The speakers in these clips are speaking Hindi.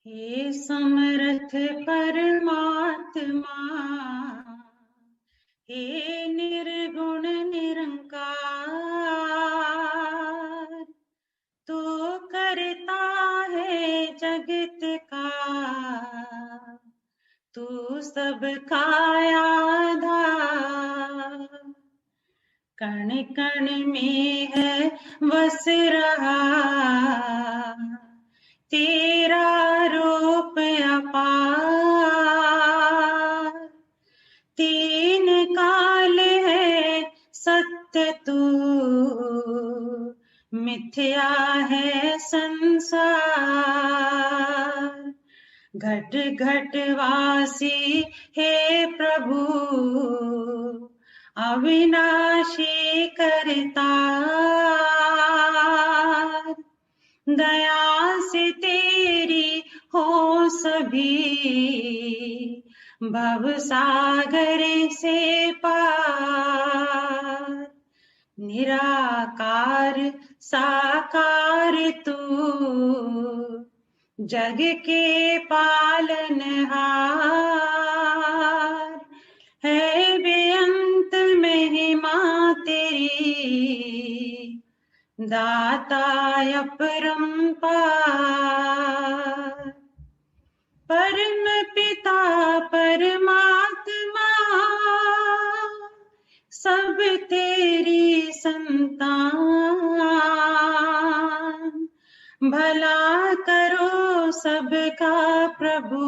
हे समर्थ परमात्मा, हे निर्गुण निरंकार, तू करता है जगत का, तू सबका आधार। कण कण में है बस रहा तेरा रूप अपार। तीन काल है सत्य तू, मिथ्या है संसार। घट घट वासी हे प्रभु, अविनाशी करतार। दया से तेरी हो सभी, भव सागर से पार। निराकार साकार तू, जग के पालनहार। है बेअंत महिमा तेरी, दाता अपरंपार। परम पिता परमात्मा, सब तेरी संतान। भला करो सबका प्रभु,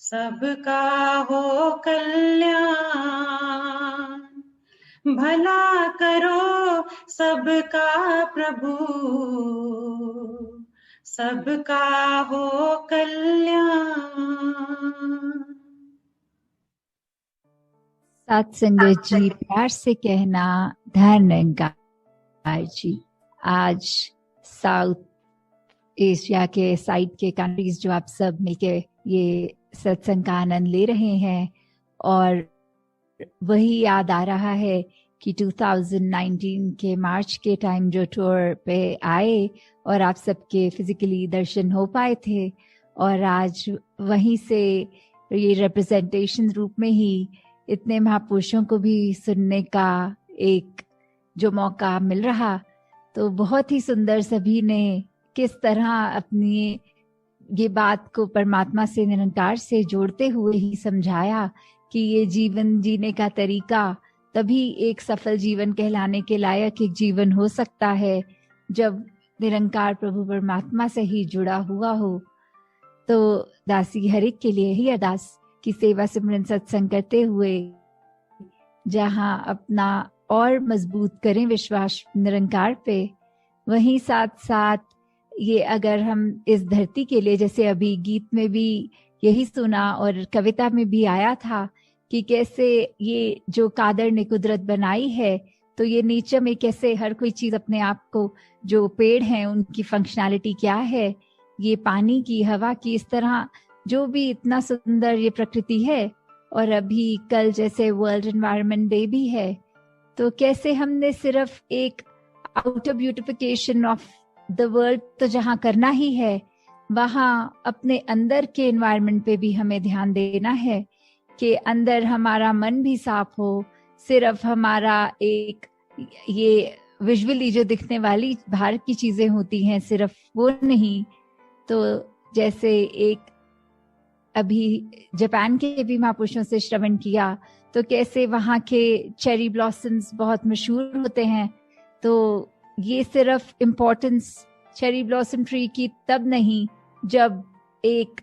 सबका हो कल्याण। भला करो सबका प्रभु, सबका हो कल्याण। साथ संगत जी, प्यार से कहना धन निरंकार जी। आज साउथ एशिया के साइड के कंट्रीज जो आप सब मिलके ये सत्संग का आनंद ले रहे हैं, और वही याद आ रहा है कि 2019 के मार्च के टाइम जो टूर पे आए और आप सबके फिजिकली दर्शन हो पाए थे, और आज वहीं से ये रिप्रेजेंटेशन रूप में ही इतने महापुरुषों को भी सुनने का एक जो मौका मिल रहा, तो बहुत ही सुंदर। सभी ने किस तरह अपनी ये बात को परमात्मा से, निरंकार से जोड़ते हुए ही समझाया कि ये जीवन जीने का तरीका तभी एक सफल जीवन कहलाने के लायक एक जीवन हो सकता है जब निरंकार प्रभु परमात्मा से ही जुड़ा हुआ हो। तो दासी हर एक के लिए ही अरदास की सेवा सिमरन सत्संग करते हुए जहां अपना और मजबूत करें विश्वास निरंकार पे, वहीं साथ साथ ये अगर हम इस धरती के लिए, जैसे अभी गीत में भी यही सुना और कविता में भी आया था कि कैसे ये जो कादर ने कुदरत बनाई है, तो ये नेचर में कैसे हर कोई चीज अपने आप को, जो पेड़ हैं उनकी फंक्शनैलिटी क्या है, ये पानी की, हवा की, इस तरह जो भी इतना सुंदर ये प्रकृति है। और अभी कल जैसे वर्ल्ड एनवायरनमेंट डे भी है, तो कैसे हमने सिर्फ एक outer beautification of the world तो जहाँ करना ही है, वहाँ अपने अंदर के एनवायरनमेंट पे भी हमें ध्यान देना है कि अंदर हमारा मन भी साफ हो। सिर्फ हमारा एक ये विजुअली जो दिखने वाली बाहर की चीजें होती हैं, सिर्फ वो नहीं। तो जैसे एक अभी जापान के भी महापुरुषों से श्रवण किया, तो कैसे वहाँ के चेरी ब्लॉसम्स बहुत मशहूर होते हैं। तो ये सिर्फ इम्पोर्टेंस चेरी ब्लॉसम ट्री की तब नहीं जब एक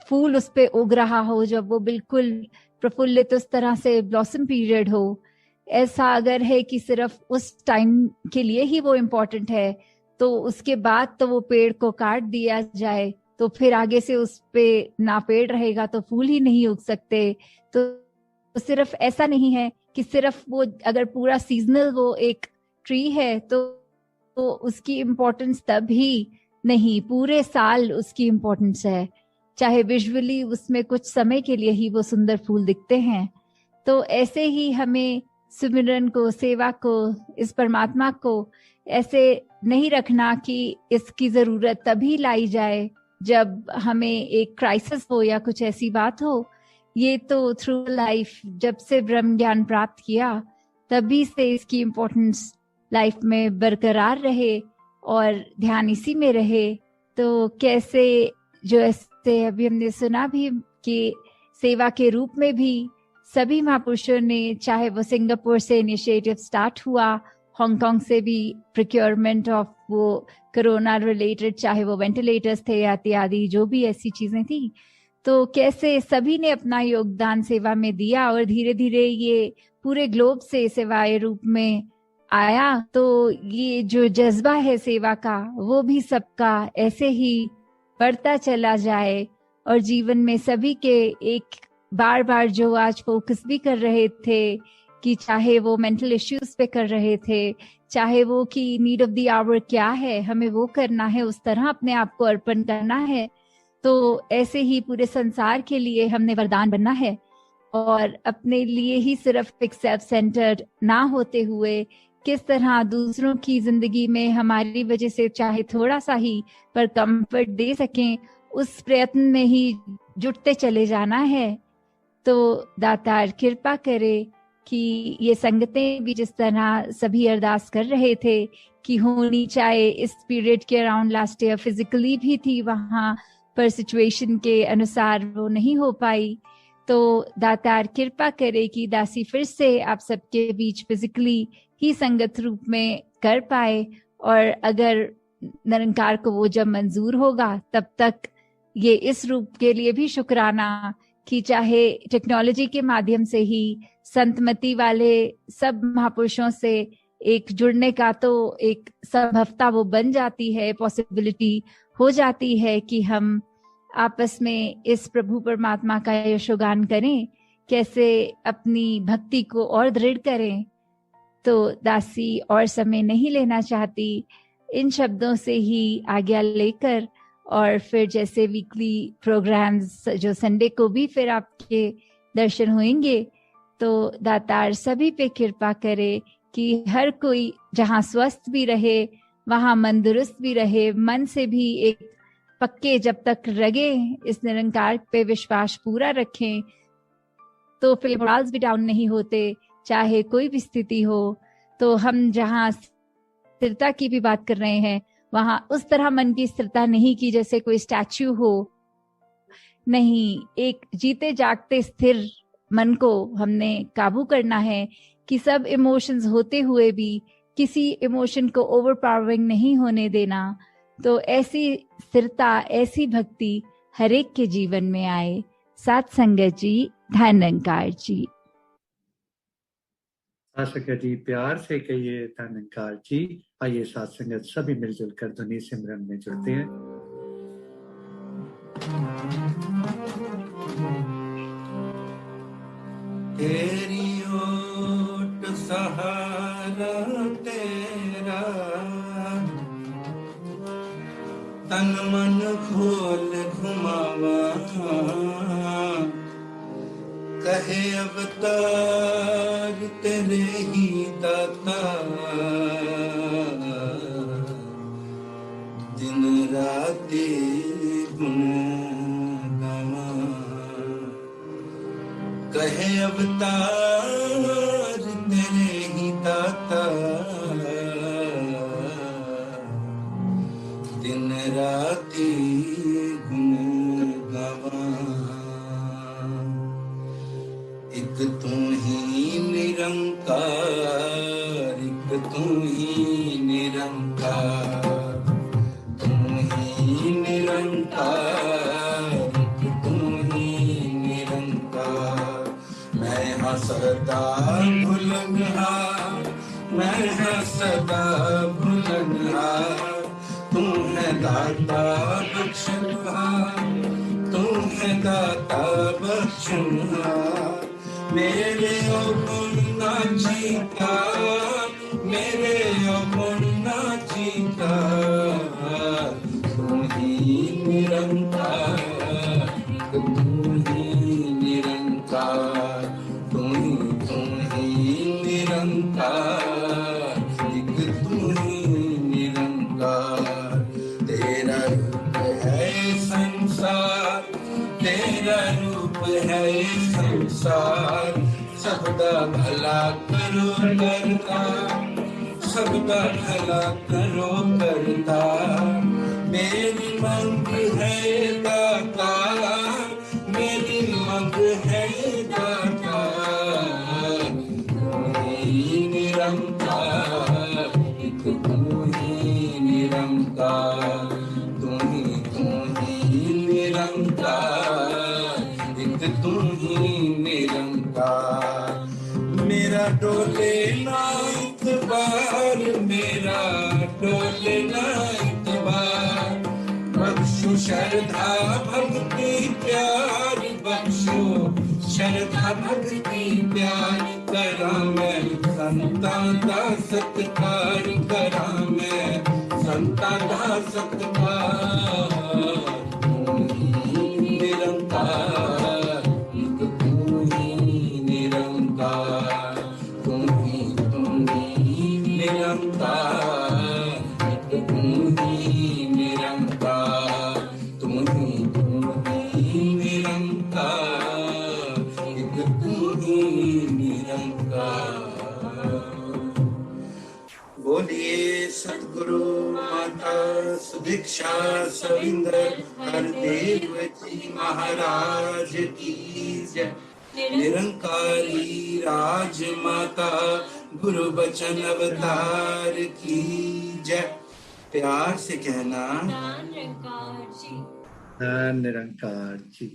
फूल उस पे उग रहा हो, जब वो बिल्कुल प्रफुल्लित उस तरह से ब्लॉसम पीरियड हो। ऐसा अगर है कि सिर्फ उस टाइम के लिए ही वो इम्पोर्टेंट है, तो उसके बाद तो वो पेड़ को काट दिया जाए, तो फिर आगे से उस पे ना पेड़ रहेगा तो फूल ही नहीं उग सकते। तो सिर्फ ऐसा नहीं है कि सिर्फ वो अगर पूरा सीजनल वो एक ट्री है तो उसकी इम्पोर्टेंस तब ही नहीं, पूरे साल उसकी इम्पोर्टेंस है, चाहे विजुअली उसमें कुछ समय के लिए ही वो सुंदर फूल दिखते हैं। तो ऐसे ही हमें सिमरन को, सेवा को, इस परमात्मा को ऐसे नहीं रखना कि इसकी जरूरत तभी लाई जाए जब हमें एक क्राइसिस हो या कुछ ऐसी बात हो, ये तो थ्रू लाइफ जब से ब्रह्म ज्ञान प्राप्त किया तभी से इसकी इम्पोर्टेंस लाइफ में बरकरार रहे और ध्यान इसी में रहे। तो कैसे जो ऐसे अभी हमने सुना भी कि सेवा के रूप में भी सभी महापुरुषों ने, चाहे वो सिंगापुर से इनिशिएटिव स्टार्ट हुआ, हांगकांग से भी प्रोक्योरमेंट ऑफ वो कोरोना रिलेटेड, चाहे वो वेंटिलेटर्स थे या इत्यादि जो भी ऐसी चीजें थी, तो कैसे सभी ने अपना योगदान सेवा में दिया और धीरे धीरे ये पूरे ग्लोब से सेवाए रूप में आया। तो ये जो जज्बा है सेवा का वो भी सबका ऐसे ही बढ़ता चला जाए और जीवन में सभी के एक बार बार जो आज फोकस भी कर रहे थे कि चाहे वो मेंटल इश्यूज पे कर रहे थे, चाहे वो कि नीड ऑफ द आवर क्या है, हमें वो करना है, उस तरह अपने आप को अर्पण करना है। तो ऐसे ही पूरे संसार के लिए हमने वरदान बनना है और अपने लिए ही सिर्फ एक सेल्फ सेंटर्ड ना होते हुए किस तरह दूसरों की जिंदगी में हमारी वजह से चाहे थोड़ा सा ही पर कंफर्ट दे सकें, उस प्रयत्न में ही जुटते चले जाना है। तो दातार कृपा करे कि ये संगतें भी जिस तरह सभी अरदास कर रहे थे कि होनी चाहे, इस पीरियड के अराउंड लास्ट ईयर फिजिकली भी थी वहाँ पर सिचुएशन के अनुसार वो नहीं हो पाई, तो दातार कृपा करे कि दासी फिर से आप सबके बीच फिजिकली ही संगत रूप में कर पाए। और अगर निरंकार को वो जब मंजूर होगा तब तक ये इस रूप के लिए भी शुक्राना कि चाहे टेक्नोलॉजी के माध्यम से ही संतमति वाले सब महापुरुषों से एक जुड़ने का तो एक संभवता वो बन जाती है, पॉसिबिलिटी हो जाती है कि हम आपस में इस प्रभु परमात्मा का यशोगान करें, कैसे अपनी भक्ति को और दृढ़ करें। तो दासी और समय नहीं लेना चाहती, इन शब्दों से ही आज्ञा लेकर और फिर जैसे वीकली प्रोग्राम्स जो संडे को भी फिर आपके दर्शन होंगे, तो दातार सभी पे कृपा करे कि हर कोई जहाँ स्वस्थ भी रहे वहाँ मन दुरुस्त भी रहे, मन से भी एक पक्के जब तक रगे इस निरंकार पे विश्वास पूरा रखें तो फिर मोरल्स भी डाउन नहीं होते, चाहे कोई भी स्थिति हो। तो हम जहाँ स्थिरता की भी बात कर रहे हैं वहां उस तरह मन की स्थिरता नहीं की जैसे कोई स्टैच्यू हो, नहीं, एक जीते जागते स्थिर मन को हमने काबू करना है कि सब इमोशंस होते हुए भी किसी इमोशन को ओवरपावरिंग नहीं होने देना। तो ऐसी स्थिरता, ऐसी भक्ति हर एक के जीवन में आए। साथ संगत जी, धन निरंकार जी। सात जी प्यार से कहिए धन निरंकार जी। आइए साथ संगत सभी मिलजुल कर ध्वनि सिमरन में जुड़ते हैं। तेरी ओट सहारा तेरा, तन मन खोल घुमावा, कहे अवतार तेरे ही दाता, दिन राति गुण गावा, कहे अवतार तेरे ही दाता, दिन राति गुण गावा। एक तू ही निरंकार, एक तू ही निरंकार, तू ही निरंकार, एक तू ही निरंकार। मैं हाँ सदा भुलनहार, मैं हाँ सदा भुलनहार, तू है दाता बख्शनहार, तू है दाता बख्शनहार। मेरे गुण ना जीता, मेरे गुण ना जीता, तू ही निरंकार, तू ही निरंकार, तू ही निरंकार, एक तू ही निरंकार। तेरा रूप है मेरा रूप है संसार, सबका भला करो करता, सबका भला करो करता। मेरी मंग है दाता, मेरी मंग है दाता, तू ही निरंकार, एक तू ही निरंकार, तू ही निरंकार, एक तू ही निरंकार। मेरा डोले ना इतबार, मेरा डोले ना इतबार, बख्शो श्रद्धा भक्ति प्यार, बख्शो श्रद्धा भक्ति प्यार। करा मैं संतां दा सत्कार, करा मैं संतां दा सत्कार। तू ही निरंकार, एक तू ही निरंकार, तू ही निरंकार, एक तू ही निरंकार, तू ही निरंकार, एक तू ही निरंकार। बोलिए सद्गुरु माता सुदीक्षा सविंदर हरदेव जी महाराज की जय। निरंकारी राजमाता गुरु बचन अवतार की जय। प्यार से कहना निरंकार जी।